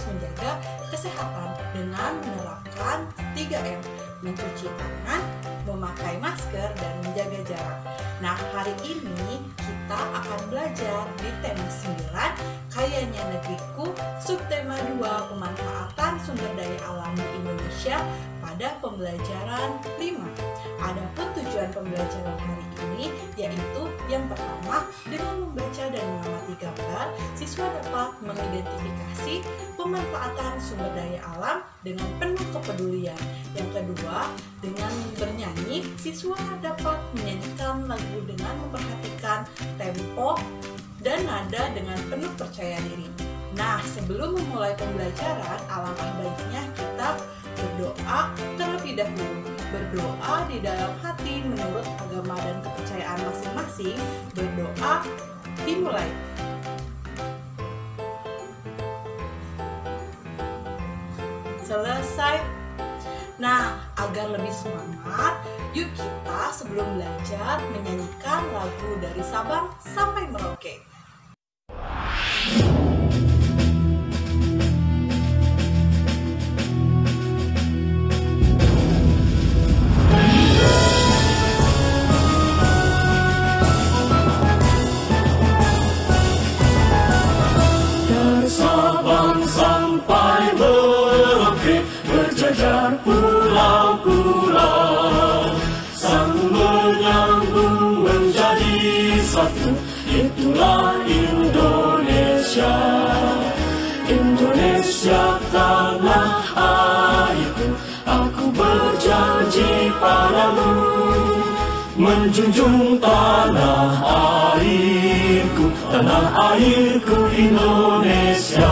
harus menjaga kesehatan dengan menerapkan 3M, mencuci tangan, memakai masker, dan menjaga jarak. Nah, hari ini kita akan belajar di tema 9, Kayanya Negeriku, subtema 2, pemanfaatan sumber daya alam di Indonesia pada pembelajaran 5. Adapun tujuan pembelajaran hari ini yaitu yang pertama, dengan membaca dan mengamati gambar, siswa dapat mengidentifikasi pemanfaatan sumber daya alam dengan penuh kepedulian. Yang kedua, dengan bernyanyi, siswa dapat menyanyikan lagu dengan memperhatikan tempo dan nada dengan penuh percaya diri. Nah, sebelum memulai pembelajaran, alangkah baiknya kita berdoa terlebih dahulu. Berdoa di dalam hati menurut agama dan kepercayaan masing-masing. Berdoa dimulai. Selesai. Nah, agar lebih semangat, yuk kita sebelum belajar menyanyikan lagu dari Sabang sampai Merauke. Sabang sampai Merauke, berjajar pulau-pulau, sang menyambung menjadi satu. Itulah Indonesia, Indonesia tanah airku. Aku berjanji padamu, menjunjung tanah airku, tanah airku Indonesia.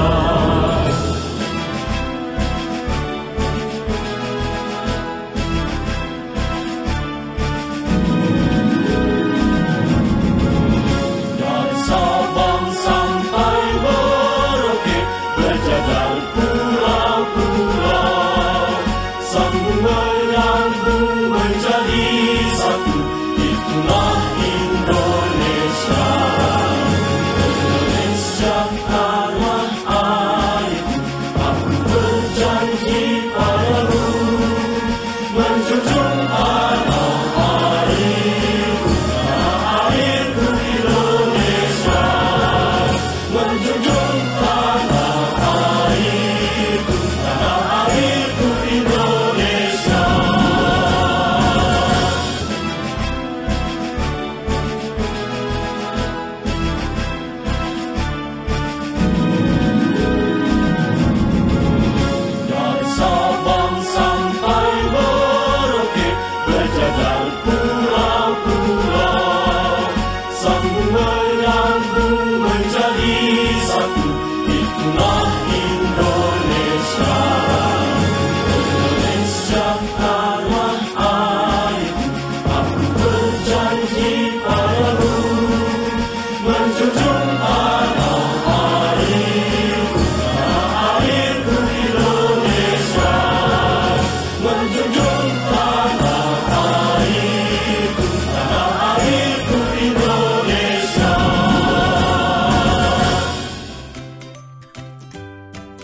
Dari Sabang sampai Merauke, berjajar pulau-pulau, sambung menyambung menjadi satu. Itulah Indonesia, Indonesia tanah airku. Aku berjanji padamu, menjunjung tanah airku, tanah airku Indonesia, menjunjung tanah airku, tanah airku Indonesia. Dari Sabang sampai Merauke, berjajar pulau-pulau, sambung menyambung menjadi satu. Itulah Indonesia, Indonesia tanah airku. Aku berjanji padamu, menjunjung tanah airku, tanah airku Indonesia, menjunjung tanah airku, tanah airku Indonesia.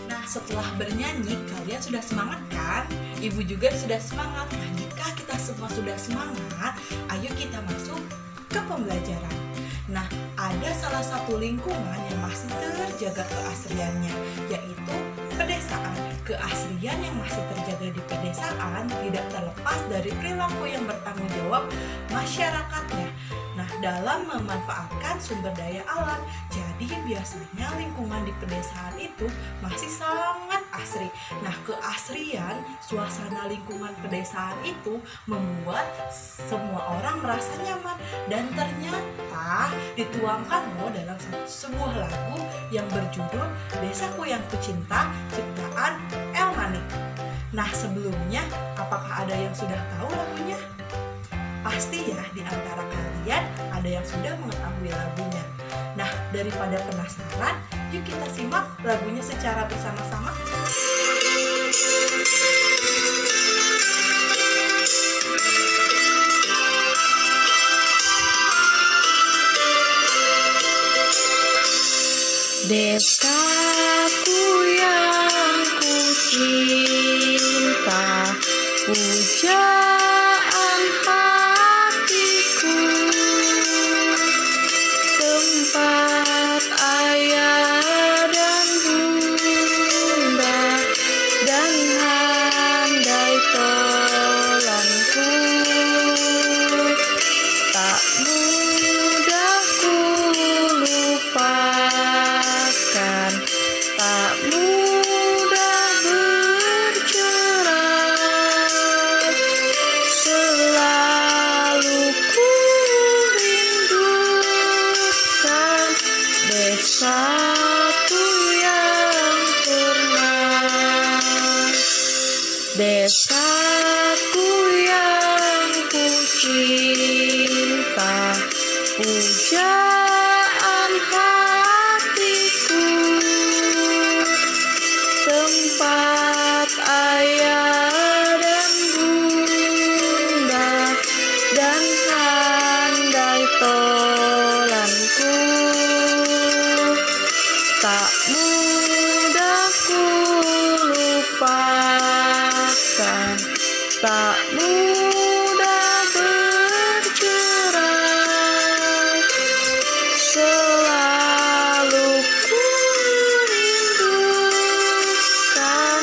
Nah, setelah bernyanyi, kalian sudah semangat kan? Ibu juga sudah semangat. Nah, jika kita semua sudah semangat, ayo kita masuk ke pembelajaran. Nah, ada salah satu lingkungan yang masih terjaga keasliannya, yaitu pedesaan. Keaslian yang masih terjaga di pedesaan tidak terlepas dari perilaku yang bertanggung jawab masyarakatnya. Nah, dalam memanfaatkan sumber daya alam, jadi biasanya lingkungan di pedesaan itu masih sangat asri. Nah, keasrian suasana lingkungan pedesaan itu membuat semua orang merasa nyaman, dan ternyata dituangkan loh dalam sebuah lagu yang berjudul Desaku Yang Kucinta, ciptaan Elmani. Nah, sebelumnya apakah ada yang sudah tahu lagunya? Pasti ya, di antara kalian ada yang sudah mengetahui lagunya. Nah, daripada penasaran, yuk kita simak lagunya secara bersama-sama. Desaku yang pujaan hatiku, tempat ayah dan bunda, dan handai tolanku. Tak mudah ku lupakan, tak mudah bercerai, selalu ku rindukan desaku yang pernah, desaku yang ku cinta, pujaan hatiku, tempat ayah dan bunda, dan handai tolanku. Tak mudah ku lupakan, tak mudah bercerai, selalu ku rindukan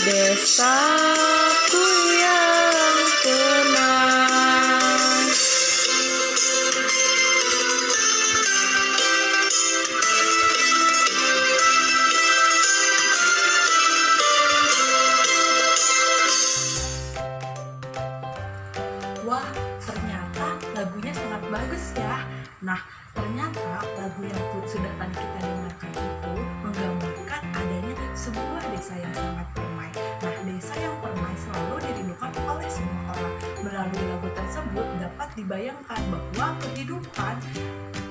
desaku yang pernah. Wah, ternyata lagunya sangat bagus ya. Nah, ternyata lagu yang sudah tadi kita dengarkan itu menggambarkan adanya sebuah desa yang sangat permai. Nah, desa yang permai selalu dirindukan oleh semua orang. Melalui lagu tersebut dapat dibayangkan bahwa kehidupan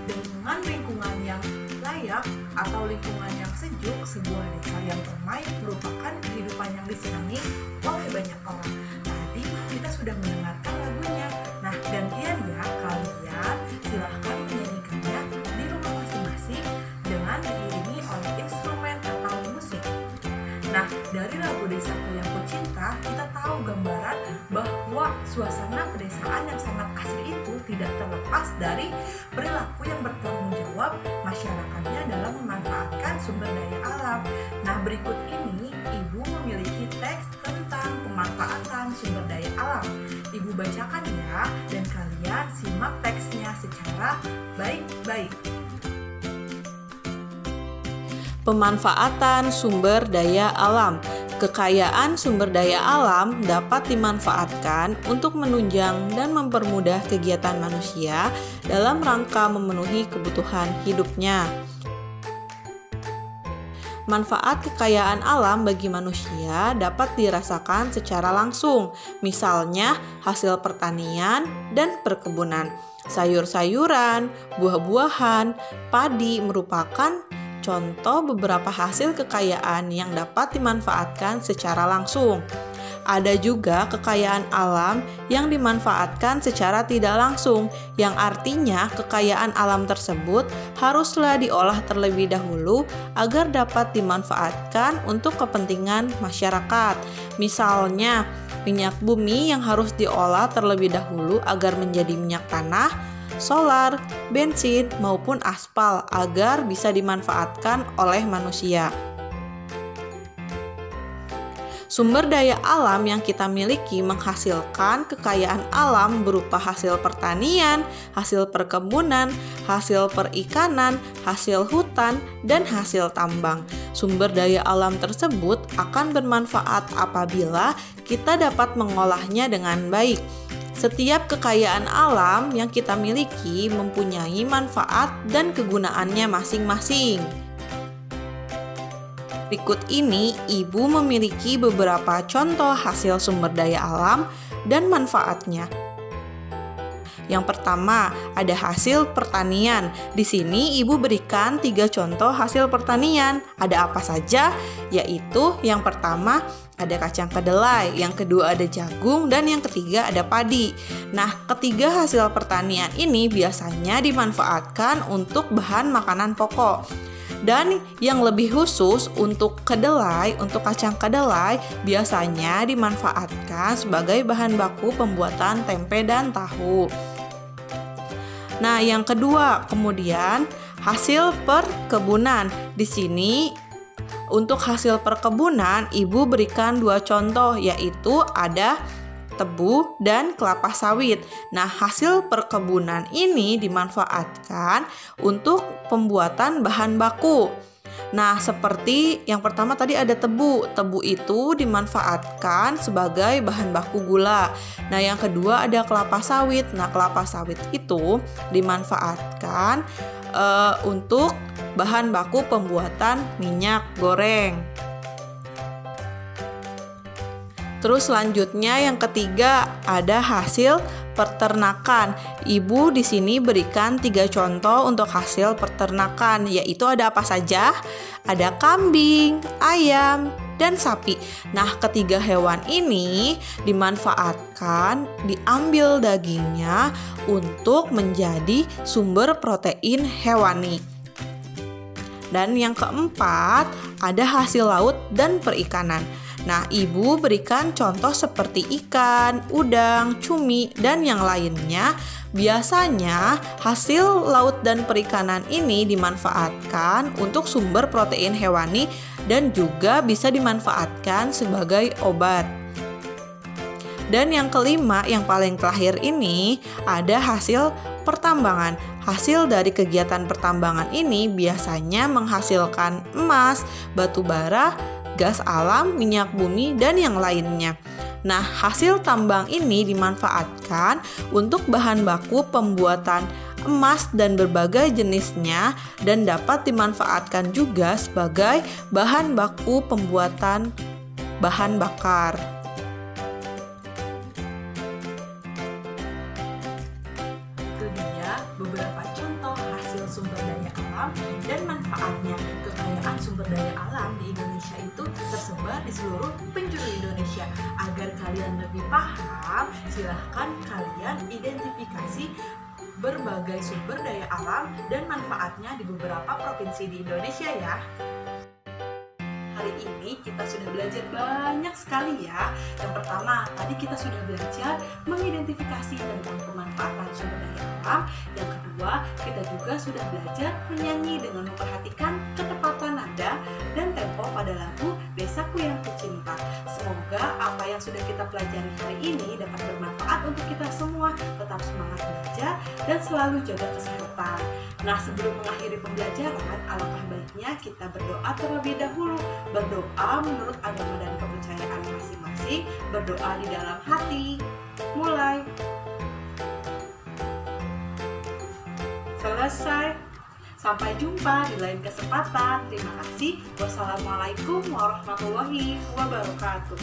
dengan lingkungan yang layak atau lingkungan yang sejuk, sebuah desa yang permai merupakan kehidupan yang disenangi oleh banyak orang. Tadi kita sudah mendengarkan lagunya. Nah, gantian ya, kalian silahkan menyanyikannya di rumah masing-masing dengan diiringi oleh instrumen atau musik. Nah, dari lagu Desaku Yang Kucinta, kita tahu gambaran bahwa suasana pedesaan yang sangat asri itu tidak terlepas dari perilaku yang bertanggung jawab masyarakatnya dalam memanfaatkan sumber daya alam. Nah, berikut ini Ibu memiliki teks tentang pemanfaatan sumber daya alam. Ibu bacakan ya, dan kalian simak teksnya secara baik-baik. Pemanfaatan sumber daya alam. Kekayaan sumber daya alam dapat dimanfaatkan untuk menunjang dan mempermudah kegiatan manusia dalam rangka memenuhi kebutuhan hidupnya. Manfaat kekayaan alam bagi manusia dapat dirasakan secara langsung, misalnya hasil pertanian dan perkebunan. Sayur-sayuran, buah-buahan, padi merupakan contoh beberapa hasil kekayaan yang dapat dimanfaatkan secara langsung. Ada juga kekayaan alam yang dimanfaatkan secara tidak langsung, yang artinya kekayaan alam tersebut haruslah diolah terlebih dahulu agar dapat dimanfaatkan untuk kepentingan masyarakat. Misalnya, minyak bumi yang harus diolah terlebih dahulu agar menjadi minyak tanah, solar, bensin, maupun aspal agar bisa dimanfaatkan oleh manusia. Sumber daya alam yang kita miliki menghasilkan kekayaan alam berupa hasil pertanian, hasil perkebunan, hasil perikanan, hasil hutan, dan hasil tambang. Sumber daya alam tersebut akan bermanfaat apabila kita dapat mengolahnya dengan baik. Setiap kekayaan alam yang kita miliki mempunyai manfaat dan kegunaannya masing-masing. Berikut ini, Ibu memiliki beberapa contoh hasil sumber daya alam dan manfaatnya. Yang pertama, ada hasil pertanian. Di sini Ibu berikan 3 contoh hasil pertanian. Ada apa saja? Yaitu yang pertama ada kacang kedelai, yang kedua ada jagung, dan yang ketiga ada padi. Nah, ketiga hasil pertanian ini biasanya dimanfaatkan untuk bahan makanan pokok. Dan yang lebih khusus untuk kedelai, untuk kacang kedelai biasanya dimanfaatkan sebagai bahan baku pembuatan tempe dan tahu. Nah, yang kedua, kemudian hasil perkebunan. Di sini untuk hasil perkebunan, Ibu berikan 2 contoh, yaitu ada tebu dan kelapa sawit. Nah, hasil perkebunan ini dimanfaatkan untuk pembuatan bahan baku. Nah, seperti yang pertama tadi ada tebu. Tebu itu dimanfaatkan sebagai bahan baku gula. Nah, yang kedua ada kelapa sawit. Nah, kelapa sawit itu dimanfaatkan untuk bahan baku pembuatan minyak goreng. Terus selanjutnya yang ketiga ada hasil peternakan. Ibu di sini berikan 3 contoh untuk hasil peternakan, yaitu ada apa saja? Ada kambing, ayam, dan sapi. Nah, ketiga hewan ini dimanfaatkan, diambil dagingnya untuk menjadi sumber protein hewani. Dan yang keempat, ada hasil laut dan perikanan. Nah, Ibu berikan contoh seperti ikan, udang, cumi, dan yang lainnya. Biasanya, hasil laut dan perikanan ini dimanfaatkan untuk sumber protein hewani dan juga bisa dimanfaatkan sebagai obat. Dan yang kelima, yang paling terakhir ini, ada hasil pertambangan. Hasil dari kegiatan pertambangan ini biasanya menghasilkan emas, batu bara, gas alam, minyak bumi, dan yang lainnya. Nah, hasil tambang ini dimanfaatkan untuk bahan baku pembuatan emas dan berbagai jenisnya dan dapat dimanfaatkan juga sebagai bahan baku pembuatan bahan bakar. Itu dia beberapa contoh hasil sumber daya alam dan manfaatnya. Kekayaan sumber daya alam di Indonesia itu tersebar di seluruh penjuru Indonesia. Agar kalian lebih paham, silahkan kalian identifikasi berbagai sumber daya alam dan manfaatnya di beberapa provinsi di Indonesia ya. Hari ini kita sudah belajar banyak sekali ya. Yang pertama, tadi kita sudah belajar mengidentifikasi tentang pemanfaatan sumber daya alam. Yang kedua, kita juga sudah belajar menyanyi dengan memperhatikan ketepatan nada dan tempo pada lagu Desaku Yang Kucinta. Semoga apa yang sudah kita pelajari hari ini dapat bermanfaat untuk kita semua. Tetap semangat belajar dan selalu jaga kesehatan. Nah, sebelum mengakhiri pembelajaran, alangkah baiknya kita berdoa terlebih dahulu. Berdoa menurut agama dan kepercayaan masing-masing, berdoa di dalam hati. Mulai. Selesai. Sampai jumpa di lain kesempatan. Terima kasih. Wassalamualaikum warahmatullahi wabarakatuh.